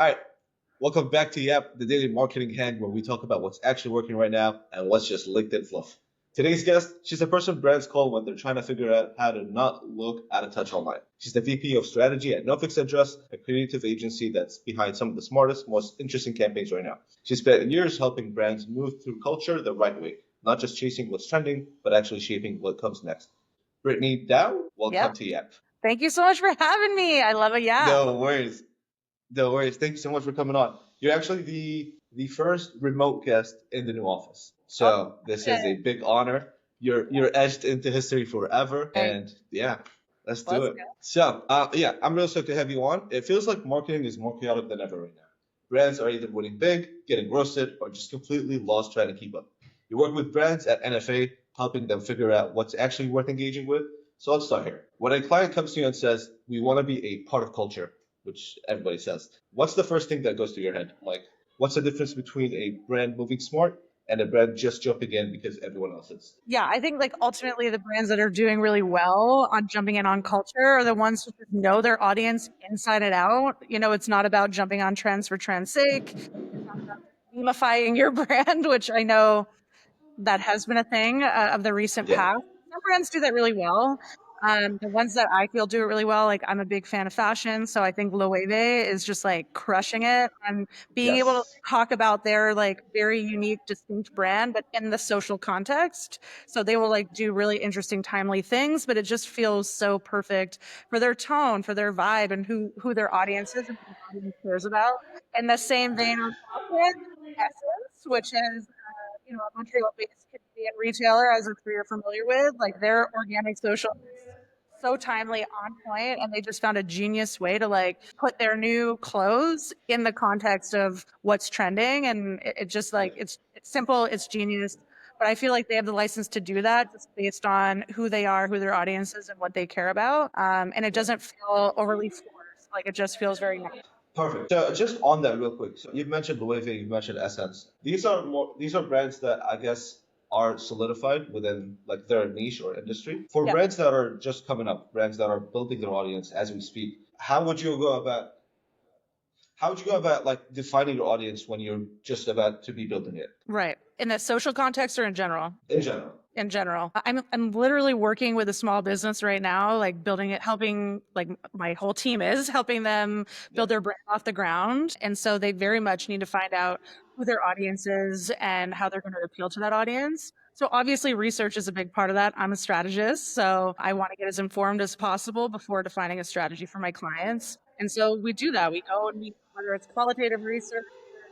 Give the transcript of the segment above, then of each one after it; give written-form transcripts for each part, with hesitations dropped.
All right, welcome back to Yap, the daily marketing hang where we talk about what's actually working right now and what's just LinkedIn fluff. Today's guest, she's a person brands call when they're trying to figure out how to not look out of touch online. She's the VP of strategy at No Fix Address, a creative agency that's behind some of the smartest, most interesting campaigns right now. She spent years helping brands move through culture the right way, not just chasing what's trending, but actually shaping what comes next. Brittany Dow, welcome Yep. to Yap. Thank you so much for having me. I love a yap. No worries. No worries. Thank you so much for coming on. You're actually the first remote guest in the new office. Oh, So this is a big honor. You're etched into history forever. thank And yeah, let's do let's it. go. So yeah, I'm really stoked to have you on. It feels like marketing is more chaotic than ever right now. Brands are either winning big, getting roasted, or just completely lost trying to keep up. You work with brands at NFA, helping them figure out what's actually worth engaging with. So let's start here. When a client comes to you and says, "We want to be a part of culture," which everybody says. What's the first thing that goes through your head? Like, what's the difference between a brand moving smart and a brand just jumping in because everyone else is? Yeah, I think like ultimately the brands that are doing really well on jumping in on culture are the ones who just know their audience inside and out. It's not about jumping on trends for trend's sake. It's not about gamifying your brand, which I know that has been a thing of the recent Yeah. past. Some brands do that really well. The ones that I feel do it really well, like I'm a big fan of fashion, so I think Loewe is just like crushing it and being able to Yes. talk about their like very unique, distinct brand, but in the social context. So they will like do really interesting, timely things, but it just feels so perfect for their tone, for their vibe, and who their audience is and who their audience cares about. In the same vein on top of it, Essence, which is a Montreal-based Canadian retailer, as I'm sure you're familiar with, like their organic social is so timely on point, and they just found a genius way to like put their new clothes in the context of what's trending, and it just Yeah. like it's simple, it's genius. But I feel like they have the license to do that just based on who they are, who their audience is, and what they care about. And it Yeah. doesn't feel overly forced. Like it just feels very natural. Perfect. So just on that real quick. So you've mentioned Loewe, you've mentioned Essence. These are brands that I guess are solidified within like their niche or industry. For Yeah. brands that are just coming up, brands that are building their audience as we speak, how would you go about like defining your audience when you're just about to be building it Right. In the social context or in general? in general? In general. I'm literally working with a small business right now, like building it, helping like my whole team is helping them Yeah. build their brand off the ground. And so they very much need to find out who their audience is and how they're going to appeal to that audience. So obviously research is a big part of that. I'm a strategist, so I want to get as informed as possible before defining a strategy for my clients. And so we do that. We go and we, whether it's qualitative research,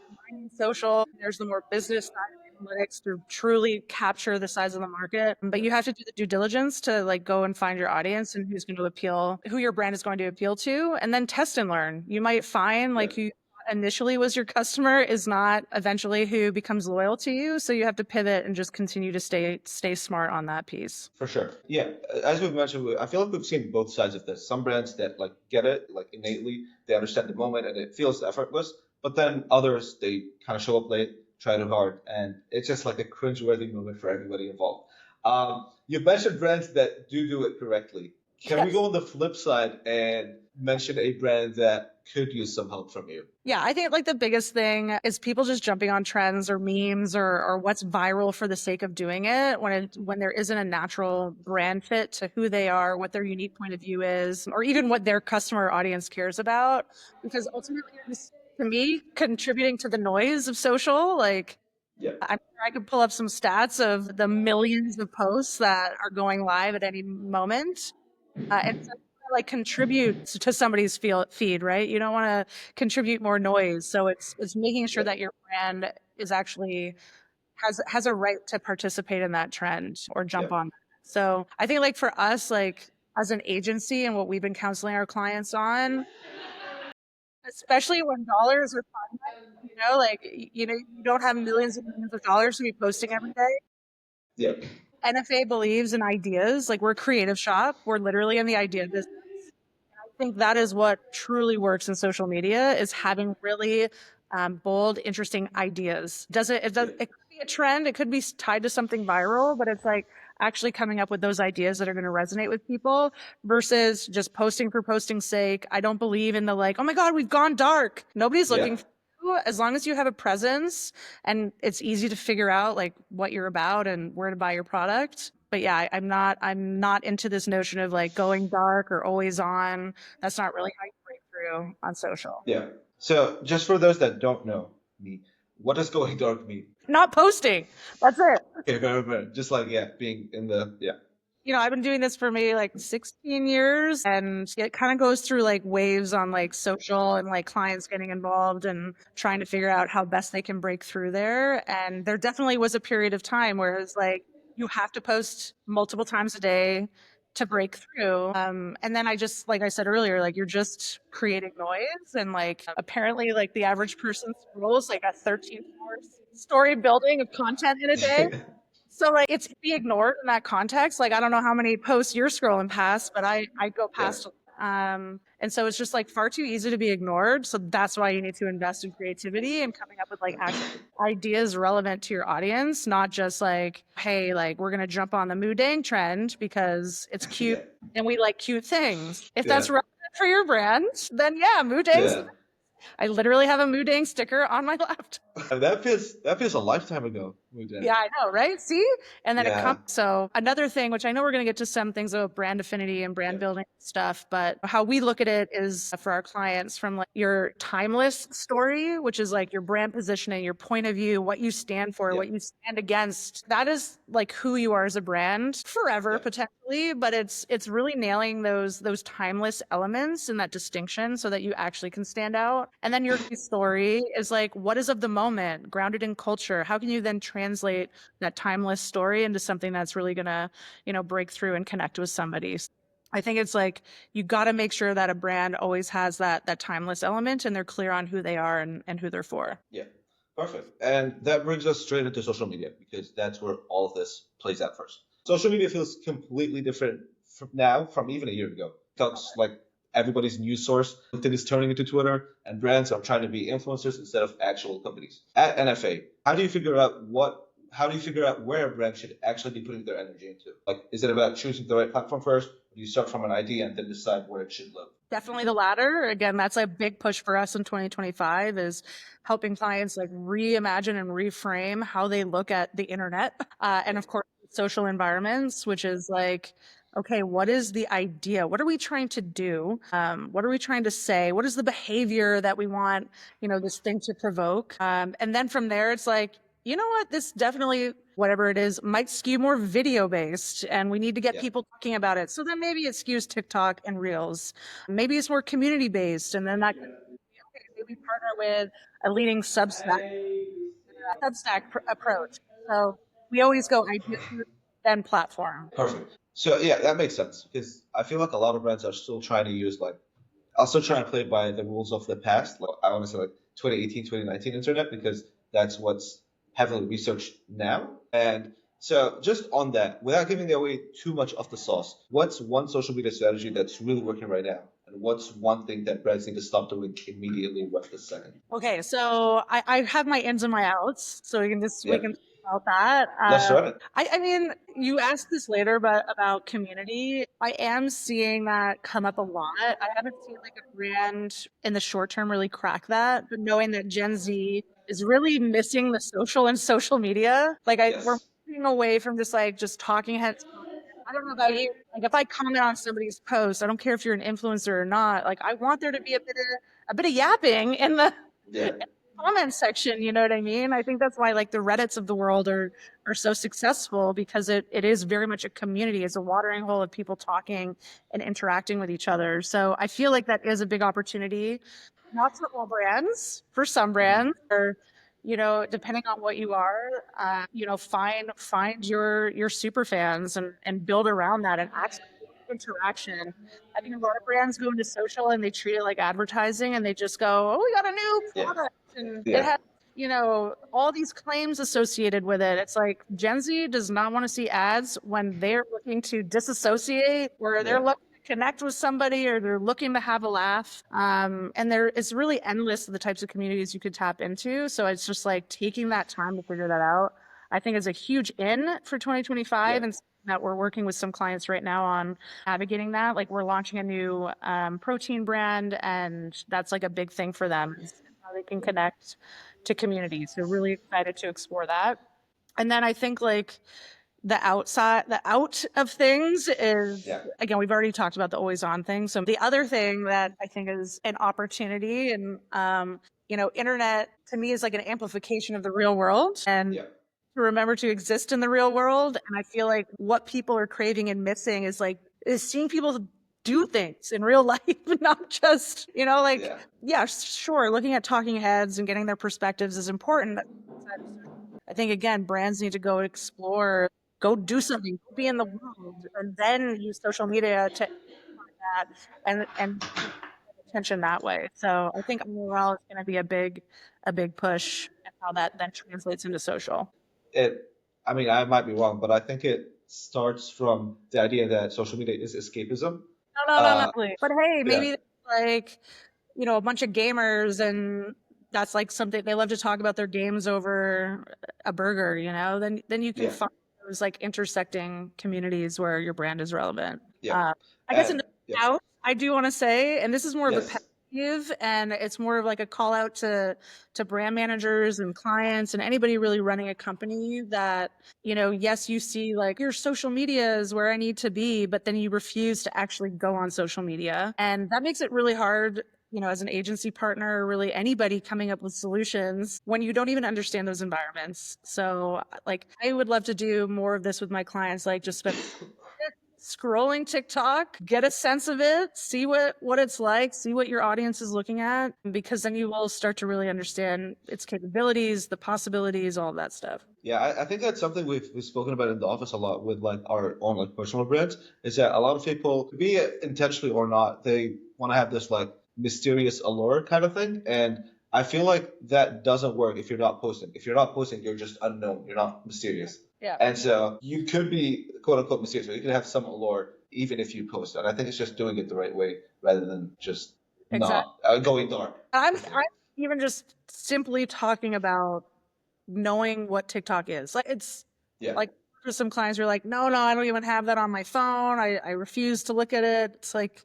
combining social, there's the more business side of analytics to truly capture the size of the market. But you have to do the due diligence to like go and find your audience and who's going to appeal, who your brand is going to appeal to, and then test and learn. You might find Yeah. like who initially was your customer is not eventually who becomes loyal to you. So you have to pivot and just continue to stay smart on that piece. For sure. Yeah. As we've mentioned, I feel like we've seen both sides of this. Some brands that like get it, like innately, they understand the moment and it feels effortless. But then others, they kind of show up late, try too hard, and it's just like a cringe-worthy moment for everybody involved. You mentioned brands that do it correctly. Can we Yes. go on the flip side and mention a brand that could use some help from you? Yeah, I think like the biggest thing is people just jumping on trends or memes or what's viral for the sake of doing it when there isn't a natural brand fit to who they are, what their unique point of view is, or even what their customer audience cares about. Because ultimately, to me, contributing to the noise of social, like Yeah. I'm sure I could pull up some stats of the millions of posts that are going live at any moment. And so like contribute to somebody's feed, right? You don't want to contribute more noise. So it's making sure Yeah. that your brand is actually has a right to participate in that trend or Yeah. jump on. So I think like for us, like as an agency and what we've been counseling our clients on, especially when dollars are finite, like you don't have millions and millions of dollars to be posting every day. Yeah. NFA believes in ideas. Like we're a creative shop. We're literally in the idea business. I think that is what truly works in social media is having really bold, interesting ideas. Does it? Yeah. It could be a trend. It could be tied to something viral, but it's like actually coming up with those ideas that are going to resonate with people versus just posting for posting's sake. I don't believe in the like, oh my God, we've gone dark. Nobody's Yeah. looking for you. As long as you have a presence and it's easy to figure out like what you're about and where to buy your product. But yeah, I'm not into this notion of like going dark or always on. That's not really how you break through on social. Yeah. So just for those that don't know me, what does going dark mean? Not posting. That's it. Okay, very, very. Just like, yeah, being in the, yeah. I've been doing this for maybe like 16 years and it kind of goes through like waves on like social and like clients getting involved and trying to figure out how best they can break through there. And there definitely was a period of time where it was like, you have to post multiple times a day to break through. And then I just, like I said earlier, like you're just creating noise and like apparently like the average person scrolls like a 13-story building of content in a day. So like it's be ignored in that context. Like I don't know how many posts you're scrolling past, but I go Yeah. past. And so it's just like far too easy to be ignored. So that's why you need to invest in creativity and coming up with like actual ideas relevant to your audience, not just like, hey, like we're gonna jump on the Moodang trend because it's cute Yeah. and we like cute things. If Yeah. that's relevant for your brand, then yeah, Moodang's. Yeah. I literally have a Moodang sticker on my laptop. And that feels a lifetime ago. Yeah, I know, right? See? And then it Yeah. comes. So another thing, which I know we're going to get to some things about brand affinity and brand Yeah. building stuff, but how we look at it is for our clients from like your timeless story, which is like your brand positioning, your point of view, what you stand for, Yeah. what you stand against. That is like who you are as a brand forever, Yeah. potentially, but it's really nailing those timeless elements and that distinction so that you actually can stand out. And then your story is like, what is of the moment, grounded in culture? How can you then translate that timeless story into something that's really gonna, break through and connect with somebody? So I think it's like you got to make sure that a brand always has that timeless element and they're clear on who they are and who they're for. Yeah. Perfect. And that brings us straight into social media because that's where all of this plays out first. Social media feels completely different now from even a year ago. It's like everybody's news source. LinkedIn is turning into Twitter, and brands are trying to be influencers instead of actual companies. At NFA, how do you figure out where a brand should actually be putting their energy into? Like, is it about choosing the right platform first? Or do you start from an idea and then decide where it should live? Definitely the latter. Again, that's a big push for us in 2025 is helping clients like reimagine and reframe how they look at the internet. And of course, social environments, which is like, okay, what is the idea? What are we trying to do? What are we trying to say? What is the behavior that we want, this thing to provoke? And then from there, it's like, you know what, this definitely, whatever it is, might skew more video based and we need to get Yeah. people talking about it. So then maybe it skews TikTok and Reels. Maybe it's more community based and then that could be, okay, maybe partner with a leading approach. So we always go idea first, then platform. Perfect. So yeah, that makes sense because I feel like a lot of brands are still trying to use like I'll still try and play by the rules of the past. Like I want to say like 2018, 2019 internet because that's what's heavily researched now. And so just on that, without giving away too much of the sauce, what's one social media strategy that's really working right now? And what's one thing that brands need to stop doing immediately right this second? Okay, so I have my ins and my outs, so we can Yeah. talk about that. Let's try it. I mean, you asked this later, but about community, I am seeing that come up a lot. I haven't seen like a brand in the short term really crack that, but knowing that Gen Z is really missing the social and social media, like we're Yes. moving away from just talking heads. I don't know about you. Like if I comment on somebody's post, I don't care if you're an influencer or not. Like I want there to be a bit of yapping in the Yeah. comment section, you know what I mean? I think that's why like the Reddits of the world are so successful because it is very much a community. It's a watering hole of people talking and interacting with each other. So I feel like that is a big opportunity, not for all brands, for some brands, or depending on what you are, find your super fans and build around that and actually interaction. I think a lot of brands go into social and they treat it like advertising and they just go, oh, we got a new Yeah. product and it Yeah. has all these claims associated with it. It's like Gen Z does not want to see ads when they're looking to disassociate or they're Yeah. looking to connect with somebody or they're looking to have a laugh. And it's really endless the types of communities you could tap into. So it's just like taking that time to figure that out. I think is a huge in for 2025 Yeah. and that we're working with some clients right now on navigating that. Like we're launching a new protein brand, and that's like a big thing for them, is how they can connect to communities. So really excited to explore that. And then I think like the out of things is, Yeah. again, we've already talked about the always on thing. So the other thing that I think is an opportunity, and internet to me is like an amplification of the real world, and Yeah. to remember to exist in the real world. And I feel like what people are craving and missing is seeing people do things in real life, not just, Yeah. yeah, sure, looking at talking heads and getting their perspectives is important. I think again, brands need to go explore, go do something, go be in the world, and then use social media to that and attention that way. So I think overall it's going to be a big push, and how that then translates into social. It, I mean, I might be wrong, but I think it starts from the idea that social media is escapism. No, no, no, no. Uh, But hey, yeah. maybe like, a bunch of gamers, and that's like something they love to talk about their games over a burger, then you can Yeah. find those like intersecting communities where your brand is relevant. Yeah. I guess in And the yeah. out, I do want to say, and this is more of a pet Yes. peeve, and it's more of like a call out to brand managers and clients and anybody really running a company that, yes, you see like your social media is where I need to be, but then you refuse to actually go on social media. And that makes it really hard, as an agency partner, or really anybody coming up with solutions when you don't even understand those environments. So, like, I would love to do more of this with my clients, like just spend scrolling TikTok, get a sense of it, see what it's like, see what your audience is looking at, because then you will start to really understand its capabilities, the possibilities, all of that stuff. Yeah, I think that's something we've spoken about in the office a lot with like our own like personal brands, is that a lot of people, be it intentionally or not, they want to have this like mysterious allure kind of thing. And I feel like that doesn't work if you're not posting. If you're not posting, you're just unknown. You're not mysterious. Yeah, And so you could be quote unquote mysterious, but you can have some allure even if you post. And I think it's just doing it the right way rather than just exactly. not going dark per se. I'm even just simply talking about knowing what TikTok is. Like it's Yeah. like for some clients who are like, no, I don't even have that on my phone. I refuse to look at it. It's like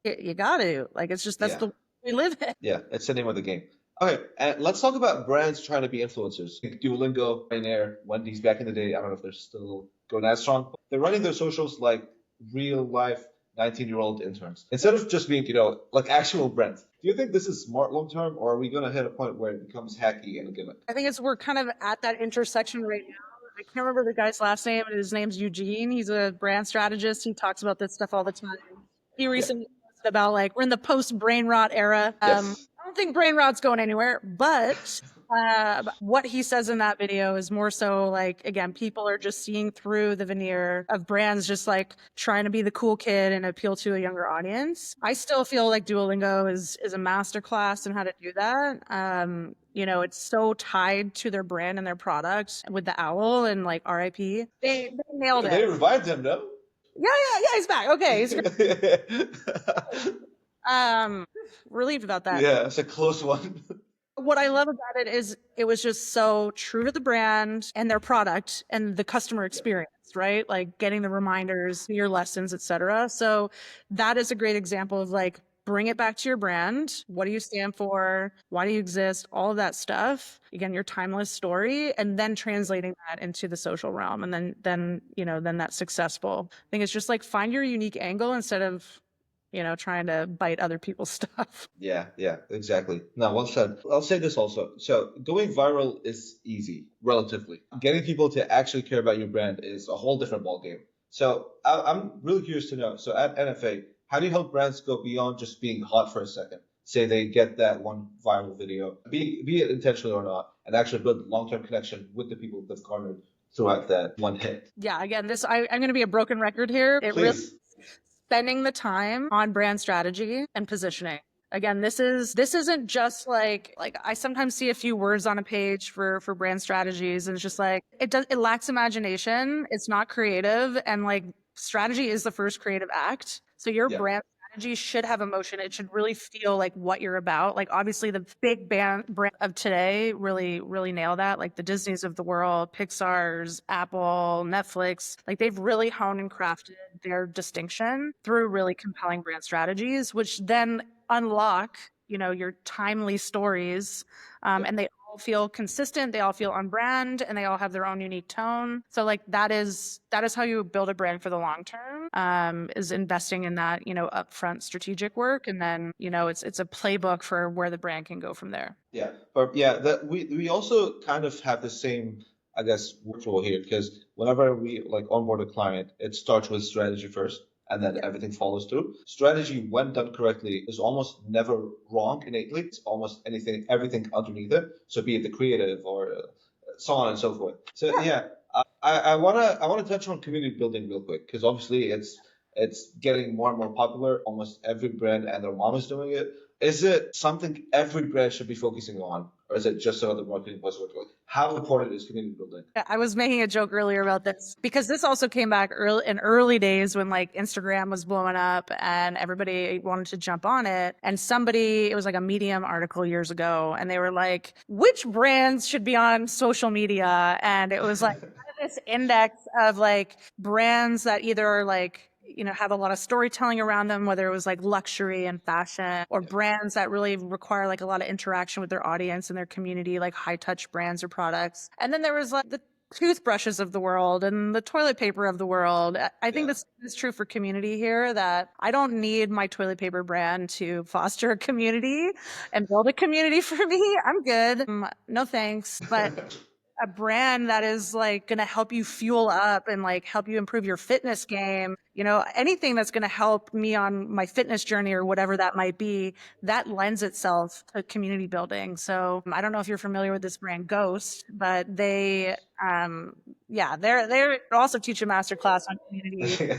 you got to. Like it's just that's Yeah. the way we live in. Yeah, it's the name of the game. Okay, and let's talk about brands trying to be influencers. Like Duolingo, Ryanair, Wendy's back in the day. I don't know if they're still going that strong. But they're running their socials like real life 19-year-old interns instead of just being, like actual brands. Do you think this is smart long term, or are we going to hit a point where it becomes hacky and a gimmick? I think we're kind of at that intersection right now. I can't remember the guy's last name, but his name's Eugene. He's a brand strategist. He talks about this stuff all the time. He Yeah. recently posted about like we're in the post brain rot era. Yes. I don't think brain rot's going anywhere, but what he says in that video is more so like, again, people are just seeing through the veneer of brands just like trying to be the cool kid and appeal to a younger audience. I still feel like Duolingo is a masterclass in how to do that. It's so tied to their brand and their product with the owl and like RIP. They nailed They it. revived him, no? Yeah, he's back. Okay, relieved about that. Yeah, it's a close one. What I love about it is it was just so true to the brand and their product and the customer experience, right? Like getting the reminders, your lessons, etc. So that is a great example of like bring it back to your brand. What do you stand for? Why do you exist? All of that stuff. Again, your timeless story, and then translating that into the social realm, and then that's successful. I think it's just like find your unique angle instead of trying to bite other people's stuff. Yeah, exactly. Now, well said. I'll say this also. So, going viral is easy, relatively. Getting people to actually care about your brand is a whole different ballgame. So, I'm really curious to know. So, at NFA, how do you help brands go beyond just being hot for a second? Say they get that one viral video, be it intentionally or not, and actually build long-term connection with the people they've garnered throughout that one hit. Yeah, again, I'm going to be a broken record here. It really Please. spending the time on brand strategy and positioning. Again, this isn't just like I sometimes see a few words on a page for brand strategies, and it's just like it lacks imagination. It's not creative, and like strategy is the first creative act. So your Yeah. brand should have emotion. It should really feel like what you're about. Like obviously the big brand of today really nail that. Like the Disneys of the world, Pixar's, Apple, Netflix, like they've really honed and crafted their distinction through really compelling brand strategies, which then unlock, your timely stories. Yeah. And they all feel consistent, they all feel on brand, and they all have their own unique tone. So like that is how you build a brand for the long term, is investing in that, upfront strategic work. And then, it's a playbook for where the brand can go from there. Yeah, but yeah, that we also kind of have the same, I guess, workflow here because whenever we like onboard a client, it starts with strategy first, and then Yeah. everything follows through. Strategy, when done correctly, is almost never wrong innately. It's almost everything underneath it. So be it the creative or so on and so forth. So yeah, I wanna touch on community building real quick because obviously it's getting more and more popular. Almost every brand and their mom is doing it. Is it something every brand should be focusing on, or is it just another marketing buzzword? Like, how important is community building? I was making a joke earlier about this because this also came back early days when like Instagram was blowing up and everybody wanted to jump on it. And it was like a Medium article years ago, and they were like, which brands should be on social media? And it was like this index of like brands that either are like, have a lot of storytelling around them, whether it was like luxury and fashion, or brands that really require like a lot of interaction with their audience and their community, like high touch brands or products. And then there was like the toothbrushes of the world and the toilet paper of the world. I think Yeah. this is true for community here, that I don't need my toilet paper brand to foster a community and build a community for me. I'm good. No thanks. But a brand that is like going to help you fuel up and like help you improve your fitness game, anything that's going to help me on my fitness journey or whatever that might be, that lends itself to community building. So I don't know if you're familiar with this brand Ghost, but they're also teach a master class on community,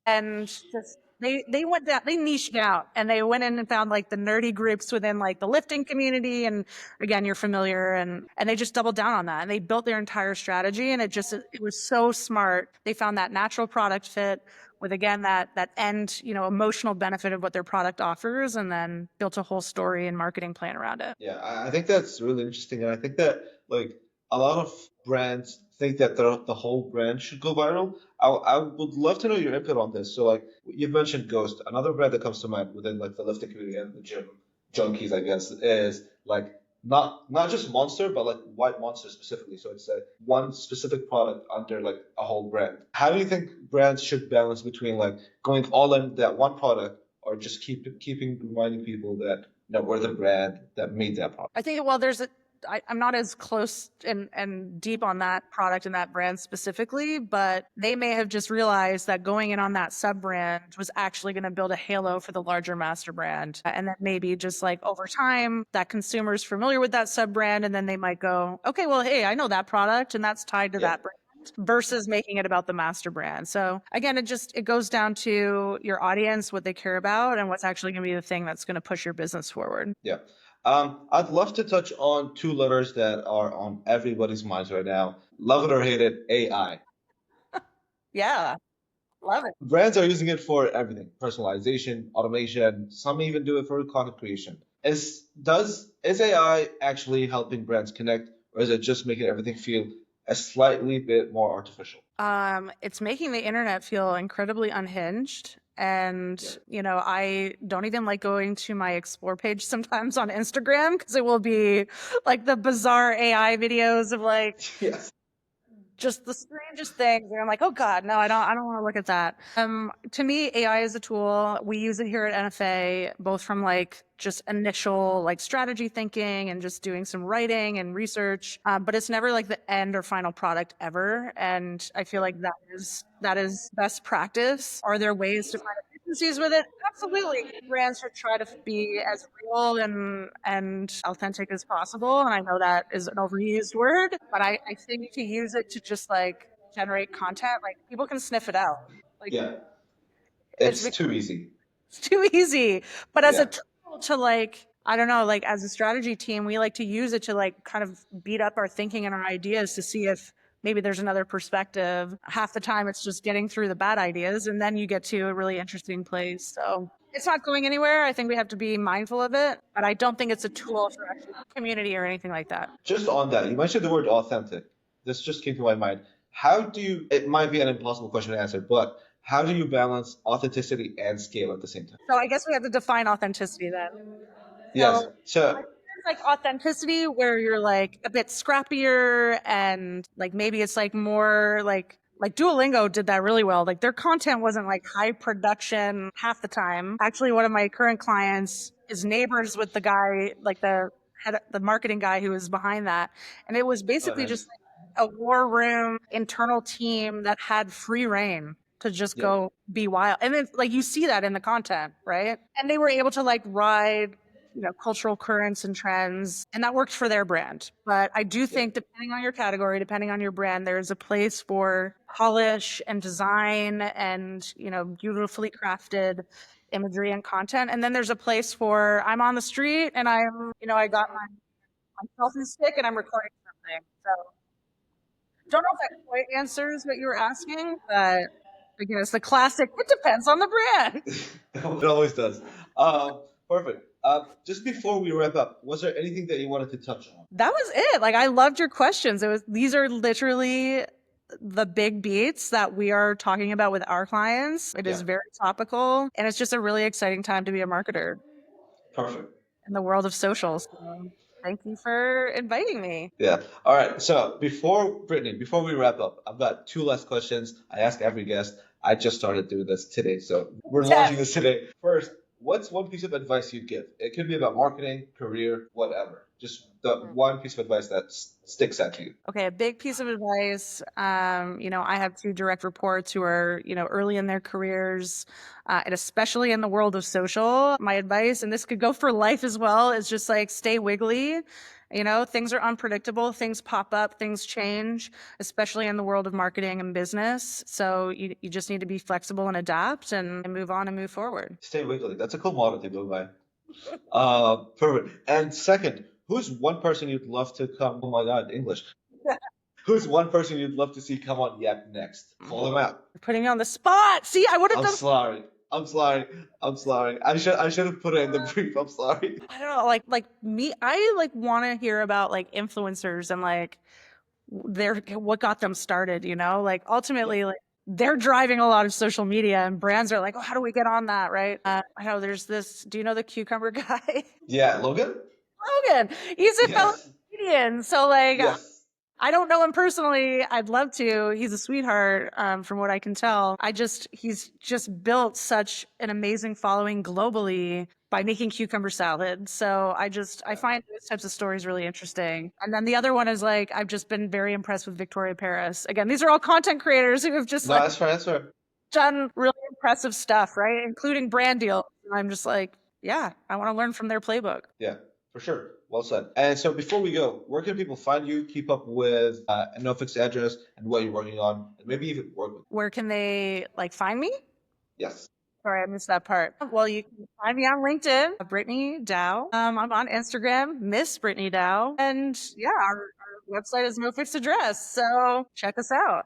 and just they went down, they niched out, and they went in and found like the nerdy groups within like the lifting community. And again, you're familiar, and they just doubled down on that, and they built their entire strategy. And it was so smart. They found that natural product fit with, again, that end, emotional benefit of what their product offers, and then built a whole story and marketing plan around it. Yeah, I think that's really interesting, and I think that like a lot of brands think that the whole brand should go viral. I would love to know your input on this. So like you've mentioned Ghost, another brand that comes to mind within like the lifting community and the gym junkies, I guess, is like not just Monster, but like White Monster specifically. So it's one specific product under like a whole brand. How do you think brands should balance between like going all in that one product or just keeping reminding people that we're the brand that made that product? I think, well, I'm not as close and deep on that product and that brand specifically, but they may have just realized that going in on that sub brand was actually going to build a halo for the larger master brand. And then maybe just like over time, that consumer's familiar with that sub brand, and then they might go, okay, well, hey, I know that product and that's tied to Yeah. that brand, versus making it about the master brand. So again, it goes down to your audience, what they care about, and what's actually going to be the thing that's going to push your business forward. Yeah. I'd love to touch on two letters that are on everybody's minds right now. Love it or hate it, AI. Yeah, love it. Brands are using it for everything, personalization, automation, some even do it for content creation. Is AI actually helping brands connect, or is it just making everything feel a slightly bit more artificial? It's making the internet feel incredibly unhinged. And, I don't even like going to my explore page sometimes on Instagram, because it will be like the bizarre AI videos of like Yes. just the strangest things. And I'm like, oh God, no, I don't want to look at that. To me, AI is a tool. We use it here at NFA, both from like just initial like strategy thinking and just doing some writing and research. But it's never like the end or final product ever. And I feel like that is best practice. Are there ways to find efficiencies with it? Absolutely. Brands should try to be as real and authentic as possible. And I know that is an overused word, but I think to use it to just like generate content, like people can sniff it out. Like Yeah, it's it's too easy. it's too easy. But as a Yeah. tool to like, I don't know, like as a strategy team, we like to use it to like kind of beat up our thinking and our ideas to see if maybe there's another perspective. Half the time it's just getting through the bad ideas, and then you get to a really interesting place. So it's not going anywhere. I think we have to be mindful of it, but I don't think it's a tool for actually community or anything like that. Just on that, you mentioned the word authentic. This just came to my mind. How do you, it might be an impossible question to answer, but how do you balance authenticity and scale at the same time? So I guess we have to define authenticity then. Yes. So So, it's like authenticity where you're like a bit scrappier and like maybe it's like more like Duolingo did that really well. Like their content wasn't like high production half the time. Actually, one of my current clients is neighbors with the guy, like the marketing guy who was behind that. And it was oh, basically just nice. like a war room internal team that had free reign to just Yeah. go be wild. And then like you see that in the content, right? And they were able to like ride cultural currents and trends, and that worked for their brand. But I do Yeah. think depending on your category, depending on your brand, there's a place for polish and design and, beautifully crafted imagery and content. And then there's a place for I'm on the street and I got my selfie stick and I'm recording something. So don't know if that quite answers what you were asking, but again, it's the classic, it depends on the brand. It always does. Perfect. Just before we wrap up, was there anything that you wanted to touch on? That was it. Like I loved your questions. These are literally the big beats that we are talking about with our clients. It Yeah. is very topical and it's just a really exciting time to be a marketer Perfect. in the world of social. So thank you for inviting me. Yeah. All right. So Brittany, before we wrap up, I've got two last questions I ask every guest. I just started doing this today, so we're launching this today. First, what's one piece of advice you'd give? It could be about marketing, career, whatever. Just the one piece of advice that sticks out to you. Okay, a big piece of advice. I have two direct reports who are, early in their careers, and especially in the world of social. My advice, and this could go for life as well, is just like stay wiggly. Things are unpredictable, things pop up, things change, especially in the world of marketing and business. So you just need to be flexible and adapt and move on and move forward. Stay wiggly. That's a cool motto to go by. Perfect. And second, who's one person you'd love to come? Oh my God, English. Who's one person you'd love to see come on Yap next? Call them out. You're putting me on the spot. See, I would have I'm done. sorry. I'm sorry. I'm sorry. I should have put it in the brief. I'm sorry. I don't know, like me, I like want to hear about like influencers and like what got them started, like ultimately like they're driving a lot of social media and brands are like, oh, how do we get on that, right? I know there's this, do you know the cucumber guy? Yeah, Logan? Logan, he's a fellow Yes. comedian, so like Yes. I don't know him personally. I'd love to. He's a sweetheart, from what I can tell. He's just built such an amazing following globally by making cucumber salad. So I find those types of stories really interesting. And then the other one is like, I've just been very impressed with Victoria Paris. Again, these are all content creators who have just No, like that's fair. That's fair. done really impressive stuff, right? Including brand deals. And I'm just like, yeah, I want to learn from their playbook. Yeah, for sure. Well said. And so before we go, where can people find you, keep up with a no fixed address and what you're working on, and maybe even work with? Where can they like find me? Yes. Sorry, I missed that part. Well, you can find me on LinkedIn, Brittany Dow. I'm on Instagram, Miss Brittany Dow. And yeah, our website is no fixed address. So check us out.